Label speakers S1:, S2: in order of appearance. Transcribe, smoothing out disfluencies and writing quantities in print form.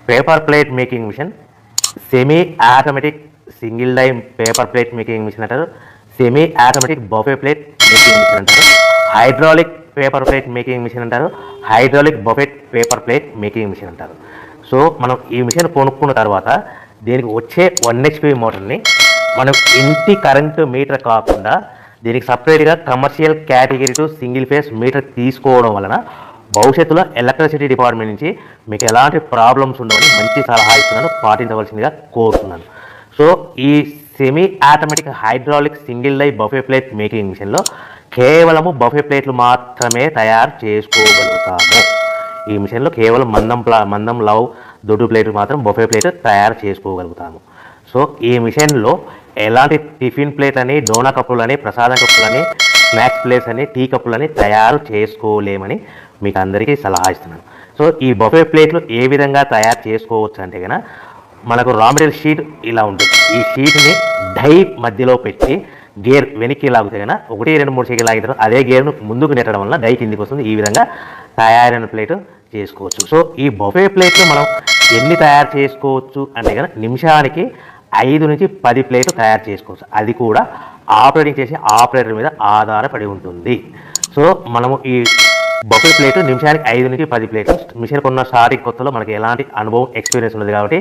S1: Paper plate making machine, semi automatic single die paper plate making machine అంటారు, semi automatic buffet plate making machine అంటారు, hydraulic paper plate making machine అంటారు, hydraulic buffet paper plate making machine అంటారు. So మనం ఈ machine కొనుక్కున్న తర్వాత దీనికి వచ్చే 1 HP మోటార్ని మనం ఇంటి కరెంటు మీటర్ కాకుండా దీనికి సపరేట్గా commercial category to single phase metre తీసుకోవడం వలన భవిష్యత్తులో ఎలక్ట్రిసిటీ డిపార్ట్మెంట్ నుంచి మీకు ఎలాంటి ప్రాబ్లమ్స్ ఉండవని మంచి సలహా ఇస్తున్నాను, పాటించవలసిందిగా కోరుతున్నాను. సో ఈ semi automatic hydraulic single die buffet plate making మిషన్లో కేవలము బఫే ప్లేట్లు మాత్రమే తయారు చేసుకోగలుగుతాము. ఈ మిషన్లో కేవలం మందం లవ్ దొడ్డు ప్లేట్లు మాత్రం బఫే ప్లేట్ తయారు చేసుకోగలుగుతాము. సో ఈ మిషన్లో ఎలాంటి టిఫిన్ ప్లేట్లని, డోనా కప్పులని, ప్రసాదం కప్పులని, స్నాక్స్ ప్లేట్స్ అని, టీ కప్పులని తయారు చేసుకోలేమని మీకు అందరికీ సలహా ఇస్తున్నాను. సో ఈ బఫే ప్లేట్లు ఏ విధంగా తయారు చేసుకోవచ్చు అంటే కనుక మనకు రా మెటీరియల్ షీట్ ఇలా ఉంటుంది. ఈ షీట్ని డై మధ్యలో పెట్టి గేర్ వెనక్కి లాగితే కనుక 1, 2, 3 సెకండ్లు లాగిన తర్వాత అదే గేర్ను ముందుకు నెట్టడం వల్ల డై కిందికి వస్తుంది. ఈ విధంగా తయారైన ప్లేట్ చేసుకోవచ్చు. సో ఈ బఫే ప్లేట్లు మనం ఎన్ని తయారు చేసుకోవచ్చు అంటే కనుక నిమిషానికి 5 నుంచి 10 ప్లేట్లు తయారు చేసుకోవచ్చు. అది కూడా ఆపరేటింగ్ చేసే ఆపరేటర్ మీద ఆధారపడి ఉంటుంది. సో మనము ఈ బఫే ప్లేట్ నిమిషానికి 5 నుంచి 10 ప్లేట్లు మిషన్ కొన్న స్టార్టింగ్ కొత్తలో మనకి ఎలాంటి అనుభవం ఎక్స్పీరియన్స్ ఉన్నది కాబట్టి